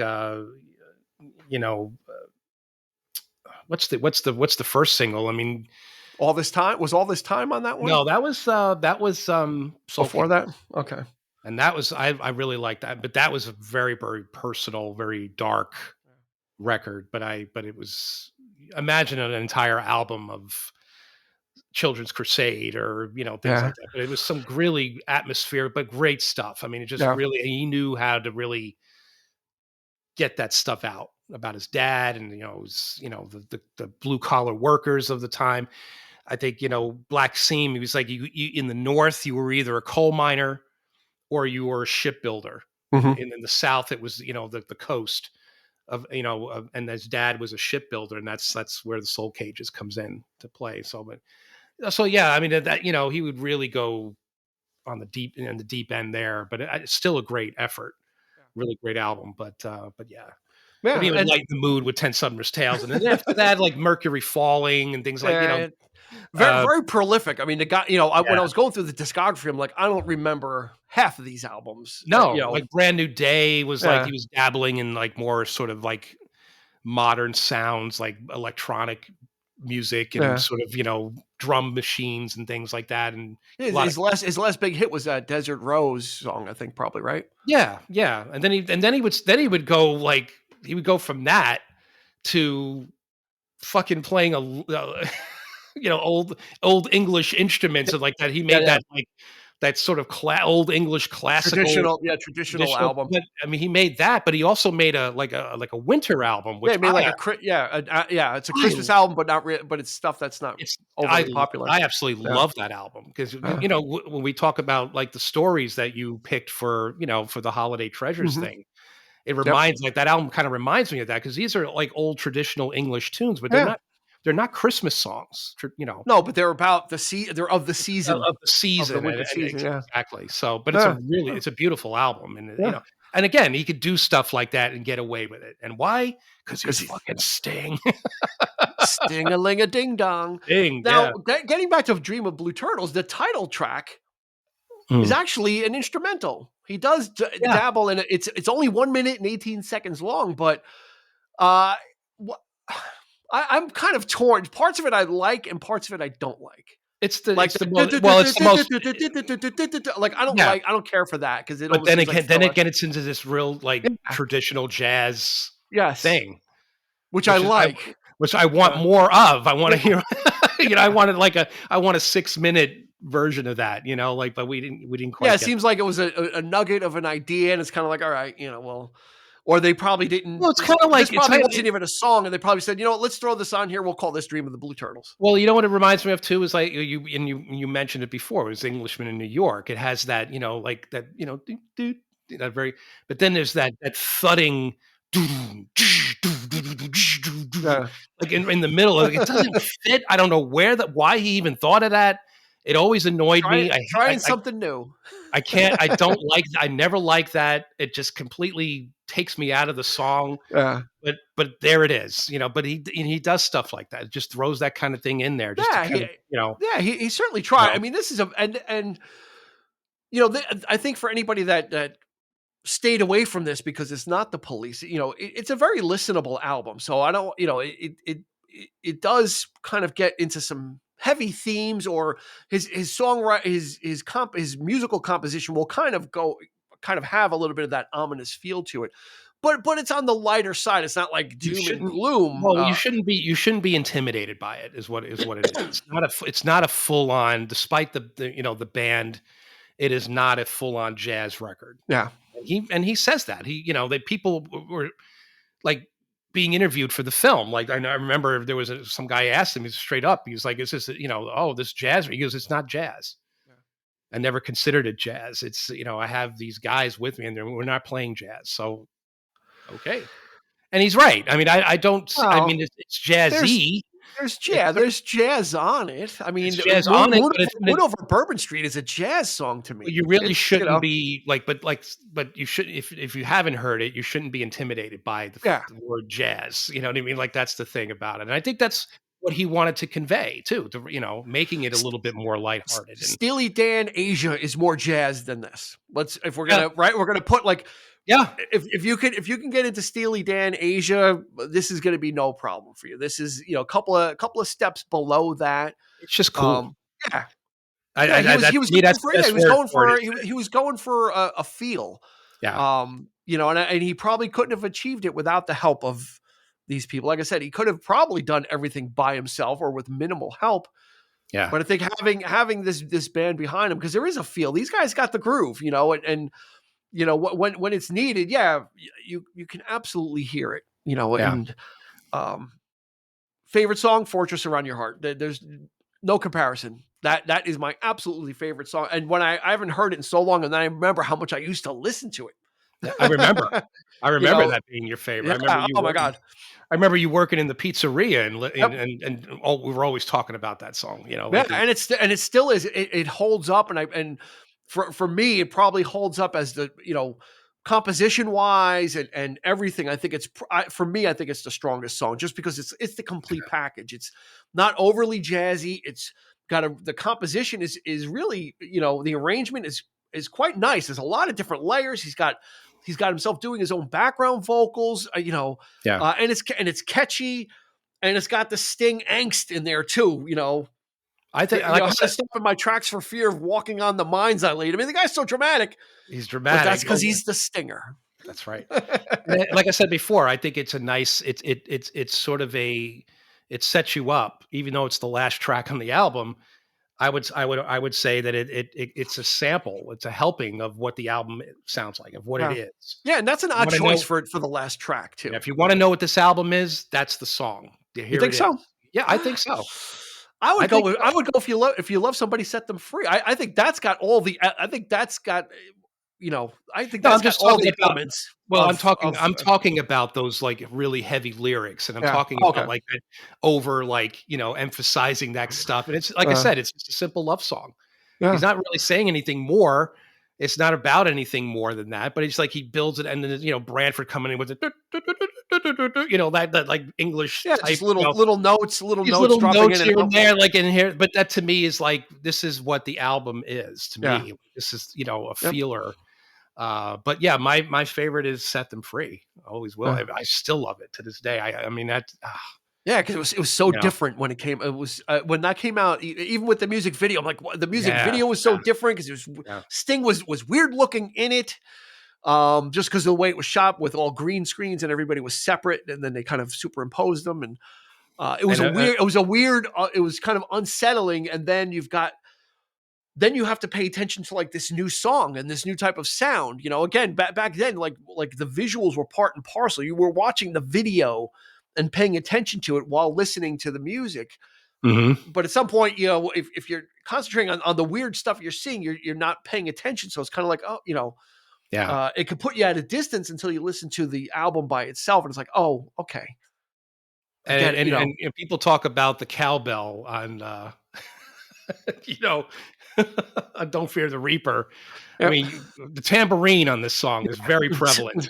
what's the first single? I mean,
All This Time on that one?
No, that was
before that. Okay.
And that was I really liked that, but that was a very, very personal, very dark record. But it was, imagine an entire album of Children's Crusade or things like that. But it was some really atmospheric but great stuff. I mean, it just really, he knew how to really get that stuff out about his dad and the blue collar workers of the time. I think Black Seam. He was like, you in the North, you were either a coal miner or you were a shipbuilder. And in the South, it was the coast of and his dad was a shipbuilder, and that's where the Soul Cages comes in to play. So yeah, I mean that he would really go on the deep end there, but it's still a great effort, really great album. But yeah. But he would lighten the mood with 10 Summer's Tales, and then after that, like Mercury Falling and things like
very prolific. I mean, the guy, when I was going through the discography, I'm like, I don't remember half of these albums.
No, like Brand New Day was like he was dabbling in like more sort of like modern sounds, like electronic music and sort of drum machines and things like that. And
his last big hit was that Desert Rose song, I think, probably, right?
Yeah. And then he would go like he would go from that to fucking playing old English instruments and like that. He made that like that sort of old English classical
traditional album.
But I mean, he made that, but he also made a winter album. Which
it's a Christmas album, but not but it's stuff that's not overly popular.
I absolutely love that album because when we talk about like the stories that you picked for for the Holiday Treasures thing. It reminds like that album kind of reminds me of that because these are like old traditional English tunes, but they're not Christmas songs,
No, but they're about they're of the season,
of the season,
of the winter season,
exactly. So, but it's a beautifting album, and and again, he could do stuff like that and get away with it. And why? Because he's fucking Sting,
Sting-a-ling-a-ding-dong. Now, getting back to Dream of Blue Turtles, the title track is actually an instrumental. He does dabble in it. It's only 1 minute and 18 seconds long, but I'm kind of torn. Parts of it I like, and parts of it I don't like.
It's the
most like I don't care for that because it.
But then it gets into this real like traditional jazz thing,
which I like,
which I want more of. I want to hear. I wanted I want a 6-minute version of that, but we didn't quite.
Yeah, it seems like it was a nugget of an idea, and it's kind of like, all right, or they probably didn't.
Well, it's kind of like
it wasn't even a song, and they probably said, let's throw this on here. We'll call this Dream of the Blue Turtles.
Well, what it reminds me of too is like you mentioned it before. It was Englishman in New York. It has that like that that very. But then there's that thudding like in the middle of it. It doesn't fit. I don't know why he even thought of that. It always annoyed me.
Trying something new.
I can't. I don't like. I never like that. It just completely takes me out of the song.
Yeah.
But there it is. But he does stuff like that. Just throws that kind of thing in there. Just
Yeah, he certainly tried. I mean, this is and I think for anybody that stayed away from this because it's not the Police, it's a very listenable album. So I don't, it does kind of get into some heavy themes, or his songwriting, his musical composition will kind of have a little bit of that ominous feel to it. But it's on the lighter side. It's not like doom and gloom.
Well, you shouldn't be intimidated by it. Is what it is. It's not a full on. Despite the band, it is not a full on jazz record.
Yeah,
and he says that that people were like being interviewed for the film. Like I remember there was some guy asked him straight up. He was like, "Is this this jazz?" He goes, "It's not jazz. Yeah. I never considered it jazz. It's I have these guys with me, and we're not playing jazz." So. Okay. And he's right. I mean, I don't. Well, I mean, it's jazzy.
There's jazz on it. I mean,
jazz on it.
Moon Over Bourbon Street is a jazz song to me.
You really shouldn't be but you should. If you haven't heard it, you shouldn't be intimidated by the word jazz. You know what I mean? Like that's the thing about it. And I think that's what he wanted to convey too. To making it a little bit more lighthearted.
Steely Dan Asia is more jazz than this. We're gonna put like.
Yeah,
if you can get into Steely Dan Asia, this is going to be no problem for you. This is a couple of steps below that.
It's just cool.
He was going for a feel.
Yeah.
And he probably couldn't have achieved it without the help of these people. Like I said, he could have probably done everything by himself or with minimal help.
Yeah.
But I think having this band behind him, because there is a feel. These guys got the groove, and when it's needed, you can absolutely hear it, and favorite song, Fortress Around Your Heart. There's no comparison. That is my absolutely favorite song. And when I haven't heard it in so long, and then I remember how much I used to listen to it.
I remember that being your favorite.
Yeah, my God.
I remember you working in the pizzeria and we were always talking about that song,
and it still is. It holds up, and for me, it probably holds up as the, composition wise and everything. I think for me, I think it's the strongest song just because it's the complete package. It's not overly jazzy. It's got the composition is really, the arrangement is quite nice. There's a lot of different layers. He's got himself doing his own background vocals, and it's catchy, and it's got the Sting angst in there too,
I think
I had to stop in my tracks for fear of walking on the mines I laid. I mean, the guy's so dramatic.
He's dramatic.
But that's because he's the Stinger.
That's right. Like I said before, I think it's a nice. It's sort of it sets you up, even though it's the last track on the album. I would say that it's a sample. It's a helping of what the album sounds like, of what it is.
Yeah, and that's an odd choice for the last track too.
Yeah, if you want to know what this album is, that's the song.
You think so?
Yeah, I think so.
I would go if you love somebody, set them free. I think that's got all the. I think that's got. I think that's got all the elements.
Well, I'm talking about those like really heavy lyrics, and I'm talking about like that over emphasizing that stuff. And it's like I said, it's just a simple love song. Yeah. He's not really saying anything more. It's not about anything more than that. But it's like he builds it, and then Branford coming in with it. That like English type,
just little notes dropping in
here and there, like in here. But that to me is like, this is what the album is to me. This is a feeler. But yeah, my favorite is Set Them Free. Always will. I still love it to this day. I mean that.
Yeah, because it was so different when it came. It was when that came out, even with the music video. I'm like, the music video was so different because Sting was weird looking in it. Just because of the way it was shot with all green screens and everybody was separate, and then they kind of superimposed them, and it was it was kind of unsettling. And then you have to pay attention to like this new song and this new type of sound. Again, back then, like the visuals were part and parcel. You were watching the video and paying attention to it while listening to the music.
Mm-hmm.
But at some point, if you're concentrating on the weird stuff you're seeing, you're not paying attention. So it's kind of like,
Yeah.
It could put you at a distance until you listen to the album by itself, and it's like, oh, okay.
And people talk about the cowbell on, Don't Fear the Reaper.
Yep.
I mean, the tambourine on this song is very prevalent.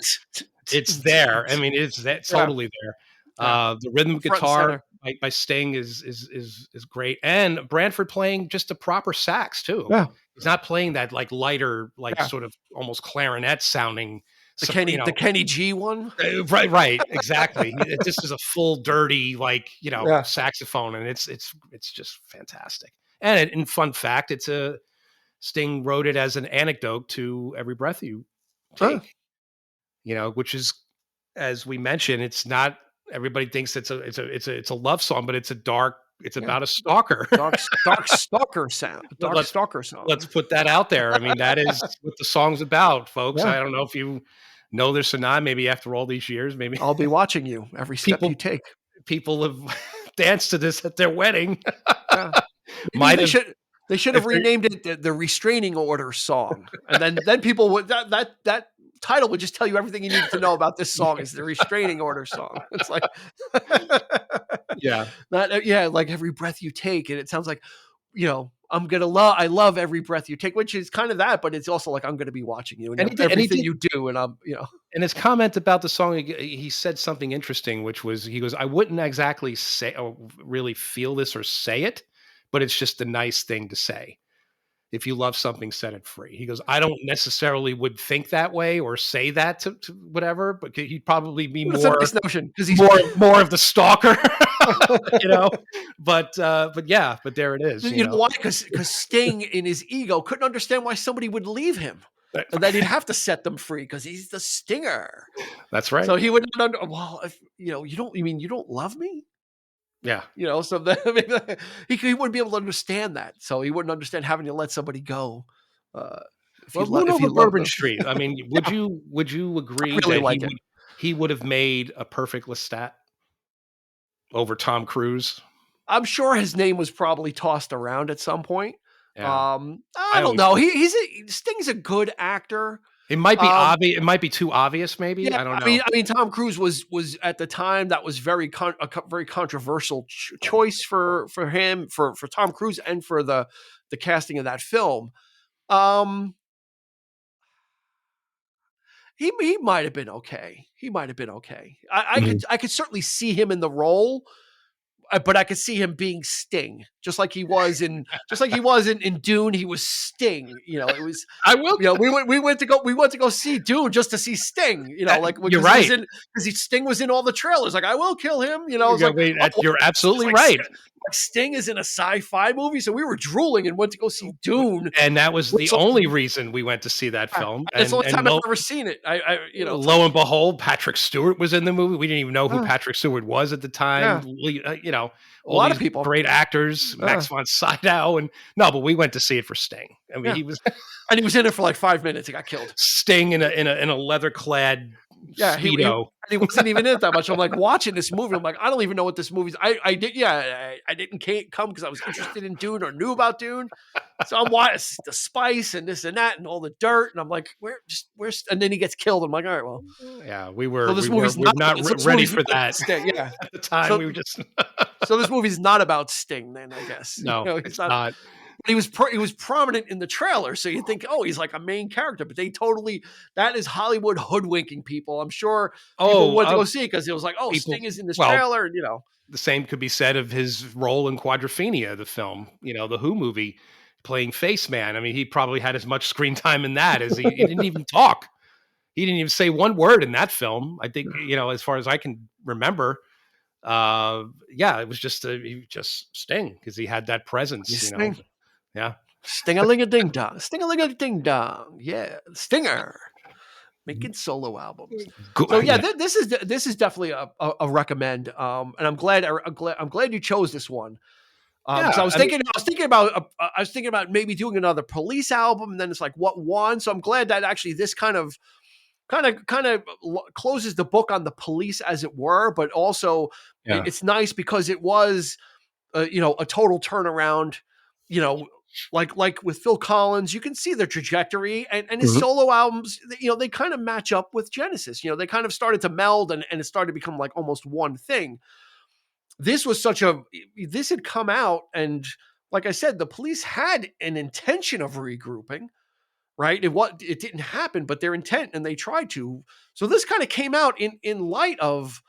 It's there. I mean, it's totally there. The rhythm guitar by Sting is great, and Branford playing just a proper sax too.
Yeah,
he's not playing that like lighter, sort of almost clarinet sounding.
The Kenny G one.
Right, exactly. This is a full dirty saxophone, and it's just fantastic. And fun fact, Sting wrote it as an anecdote to Every Breath You Take. Which is, as we mentioned, it's not. Everybody thinks it's a love song, but it's about a stalker.
Dark stalker sound. Stalker song.
Let's put that out there. I mean, that is what the song's about, folks. I don't know if you know this or not. Maybe after all these years, maybe
I'll be watching you every step you take.
People have danced to this at their wedding.
They should have renamed it the Restraining Order song, and then people would that title would just tell you everything you need to know about this song. Is the Restraining Order song? It's like, like Every Breath You Take, and it sounds like, I love every breath you take, which is kind of that, but it's also like, I'm going to be watching you and everything you do, and I'm.
And his comment about the song, he said something interesting, which was, he goes, I wouldn't exactly say or really feel this or say it, but it's just a nice thing to say. If you love something, set it free. He goes, I don't necessarily would think that way or say that to whatever, but he'd probably be more
nice notion because he's
more of the stalker, But there it is.
You know why? Because Sting, in his ego, couldn't understand why somebody would leave him, and then he'd have to set them free because he's the Stinger.
That's right.
So he would not. Well, if you don't love me.
Yeah.
So he wouldn't be able to understand that. So he wouldn't understand having to let somebody go.
If Bourbon Street. I mean, would you agree that he would have made a perfect Lestat over Tom Cruise?
I'm sure his name was probably tossed around at some point.
Yeah.
I don't know. Sting's a good actor.
It might be obvious. It might be too obvious. Maybe.
Yeah,
I don't know.
I mean, Tom Cruise was at the time, that was very very controversial choice for him, for Tom Cruise, and for the casting of that film. He might have been okay. I could certainly see him in the role. But I could see him being Sting, just like he was in Dune. He was Sting. It was.
I will.
We went to go see Dune just to see Sting.
You're right,
because Sting was in all the trailers. Like, I will kill him.
You're absolutely right.
Sting is in a sci-fi movie, so we were drooling and went to go see Dune,
and that was the only reason we went to see that film.
It's the only time I've ever seen it.
Lo and behold, Patrick Stewart was in the movie. We didn't even know who Patrick Stewart was at the time.
A lot of people,
great actors, Max von Sydow, but we went to see it for Sting. I mean, he was,
and he was in it for like 5 minutes. He got killed.
Sting in a leather-clad.
Yeah, he wasn't even in it that much. I'm like watching this movie. I'm like, I don't even know what this movie's. I didn't come because I was interested in Dune or knew about Dune. So I'm watching the spice and this and that and all the dirt, and I'm like, where's? And then he gets killed. I'm like, all right, well,
yeah, we were not ready for that.
Yeah,
at the time we were just.
So this movie's not about Sting, then, I guess.
No, it's not.
He was prominent in the trailer, so you think, oh, he's like a main character, but that is Hollywood hoodwinking people. I'm sure people went to go see it because it was like, Sting is in this trailer, and
the same could be said of his role in Quadrophenia, the film, the Who movie, playing Face Man. I mean, he probably had as much screen time in that as he didn't even talk. He didn't even say one word in that film. I think, as far as I can remember. It was just Sting because he had that presence, Yeah.
Sting-a-ling-a-ding-dong. Sting-a-ling-a-ding-dong. Yeah. Stinger. Making solo albums. So yeah, this is definitely a recommend. And I'm glad you chose this one. So I was thinking about maybe doing another Police album, and then it's like, what won? So I'm glad that actually this kind of closes the book on the Police, as it were, but also it's nice because it was a total turnaround, like with Phil Collins, you can see the trajectory, and his
Mhm.
solo albums, they kind of match up with Genesis. They kind of started to meld, and it started to become like almost one thing. This had come out, and like I said, the Police had an intention of regrouping, right? It didn't happen, but their intent, and they tried to. So this kind of came out in light of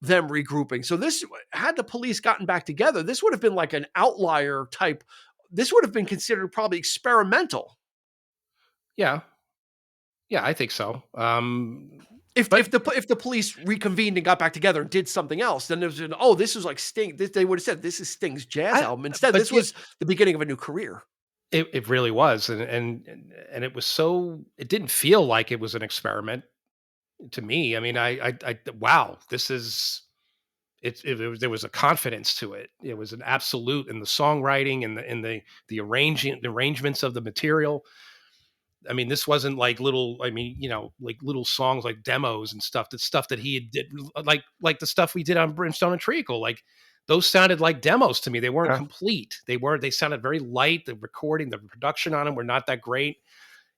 them regrouping. So this, had the Police gotten back together, this would have been like an outlier type. This would have been considered probably experimental.
Yeah. Yeah, I think so.
If the Police reconvened and got back together and did something else, then there's this was like Sting. They would have said this is Sting's jazz album. Instead, this was the beginning of a new career.
It really was, and it was so. It didn't feel like it was an experiment to me. I mean, I wow, this is. There was a confidence to it. It was an absolute in the songwriting and the arrangements of the material. I mean, this wasn't like little. I mean, like little songs, like demos and stuff. The stuff that he did, like the stuff we did on Brimstone and Treacle, like those sounded like demos to me. They weren't complete. They sounded very light. The recording, the production on them were not that great.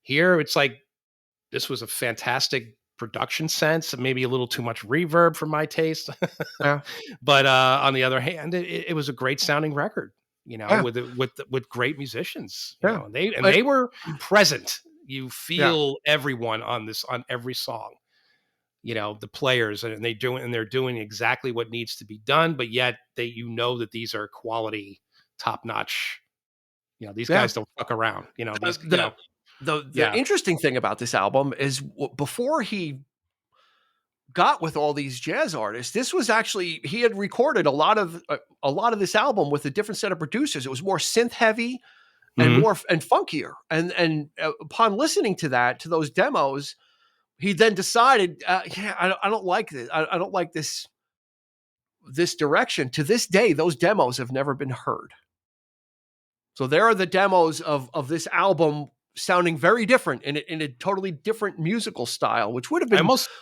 Here, it's like this was a fantastic production sense, maybe a little too much reverb for my taste. But on the other hand, it was a great sounding record. With great musicians. They were present. You feel everyone on every song. The players, and they're doing exactly what needs to be done, but yet that these are quality, top notch. These guys don't fuck around.
The interesting thing about this album is before he got with all these jazz artists, this was actually, he had recorded a lot of this album with a different set of producers. It was more synth heavy and more and funkier. And upon listening to those demos, he then decided, I don't like this. I don't like this direction. To this day, those demos have never been heard. So there are the demos of this album sounding very different in a totally different musical style, which would have been.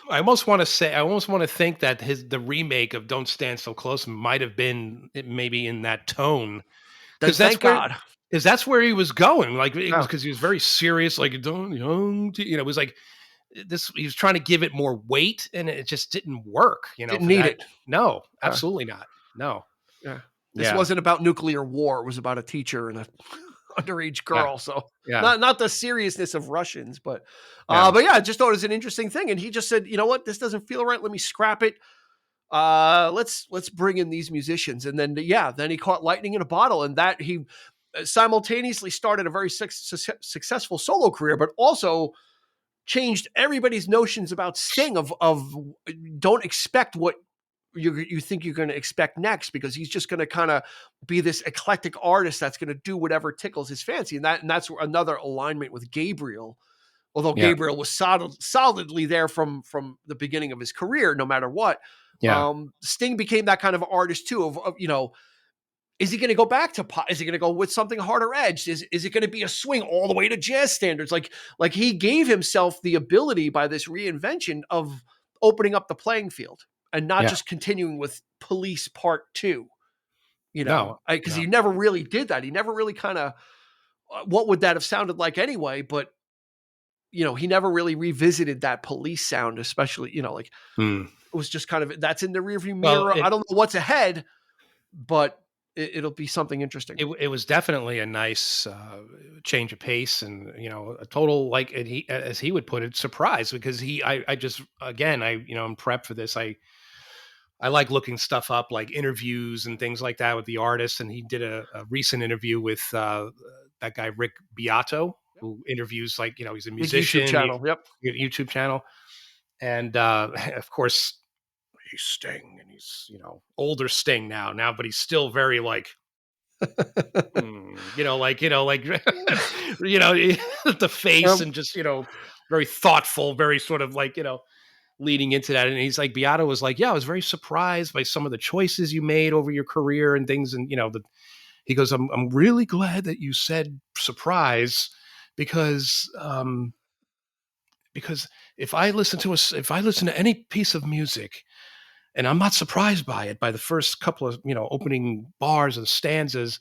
I almost want to think that the remake of "Don't Stand So Close" might have been maybe in that tone.
Thank God.
Because that's where he was going. Like it was because he was very serious. Like it was like this. He was trying to give it more weight, and it just didn't work.
Didn't need it.
No, absolutely not. No.
Yeah. This wasn't about nuclear war. It was about a teacher and a underage girl. Yeah. So not the seriousness of Russians, but I just thought it was an interesting thing. And he just said, you know what, this doesn't feel right. Let me scrap it. Let's bring in these musicians. And then, then he caught lightning in a bottle, and that he simultaneously started a very successful solo career, but also changed everybody's notions about Sting of don't expect what you think you're going to expect next, because he's just going to kind of be this eclectic artist that's going to do whatever tickles his fancy. And that's another alignment with Gabriel, although Gabriel was solidly there from the beginning of his career, no matter what. Sting became that kind of artist too, of is he going to go back to pop? Is he going to go with something harder edged? Is it going to be a swing all the way to jazz standards? Like he gave himself the ability by this reinvention of opening up the playing field and not just continuing with Police Part 2, because he never really did that. He never really kind of, what would that have sounded like anyway? But, he never really revisited that Police sound, especially, it was just kind of, that's in the rearview mirror. I don't know what's ahead, but it'll be something interesting.
It was definitely a nice change of pace, and a total, like, as he would put it, surprise, because I just, again, I'm prepped for this. I like looking stuff up, like interviews and things like that with the artists, and he did a recent interview with that guy Rick Beato, who interviews, like, he's a musician. YouTube channel, and of course, he's Sting, and he's older Sting now, but he's still very like, the face, and just very thoughtful, very sort of like leading into that. And he's like, Beato was like, I was very surprised by some of the choices you made over your career and things, and he goes, I'm really glad that you said surprise, because if I listen to any piece of music and I'm not surprised by it by the first couple of opening bars or stanzas,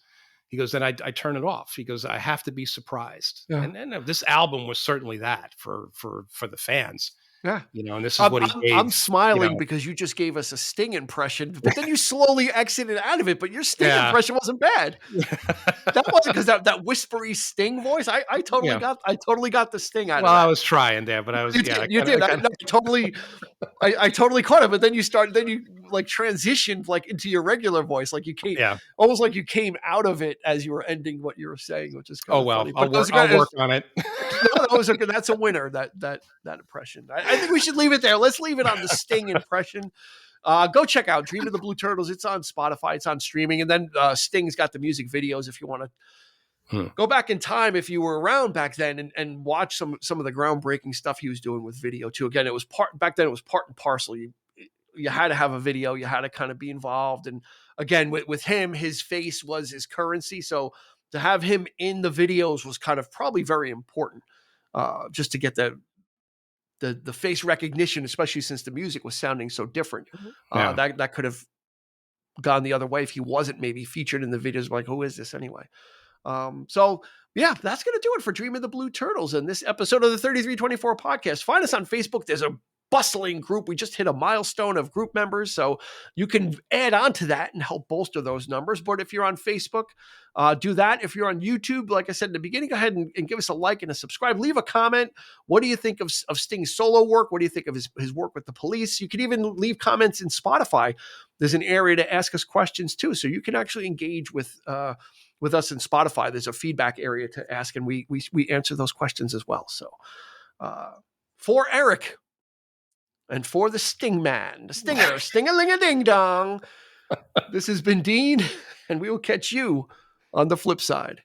He goes, then I turn it off. He goes, I have to be surprised.
Yeah.
And this album was certainly that for the fans.
Yeah.
And this is what he gave.
I'm smiling because you just gave us a Sting impression, but then you slowly exited out of it. But your Sting impression wasn't bad. That wasn't because that whispery Sting voice. I totally got the Sting out of it.
Well, I was trying there, but I was.
You did. I totally caught it. But then you like transitioned like into your regular voice, like you came, almost like you came out of it as you were ending what you were saying, which is kind of funny.
I'll work on it.
That's a winner. That impression. I think we should leave it there. Let's leave it on the Sting impression. Go check out Dream of the Blue Turtles. It's on Spotify. It's on streaming. And then Sting's got the music videos if you want to go back in time, if you were around back then, and watch some of the groundbreaking stuff he was doing with video too. Again, it was part and parcel. You had to have a video. You had to kind of be involved. And again, with him, his face was his currency. So to have him in the videos was kind of probably very important, just to get the face recognition, especially since the music was sounding so different. That could have gone the other way if he wasn't maybe featured in the videos. Like, who is this anyway? So yeah, that's going to do it for Dream of the Blue Turtles and this episode of the 3324 podcast. Find us on Facebook. There's a bustling group. We just hit a milestone of group members, so you can add on to that and help bolster those numbers. But if you're on Facebook, do that. If you're on YouTube, like I said in the beginning, go ahead and give us a like and a subscribe. Leave a comment. What do you think of Sting's solo work? What do you think of his work with the Police? You can even leave comments in Spotify. There's an area to ask us questions too, so you can actually engage with us in Spotify. There's a feedback area to ask, and we answer those questions as well. So for Eric, and for the Sting Man, the Stinger, Sting-a-ling-a-ding-dong, this has been Dean, and we will catch you on the flip side.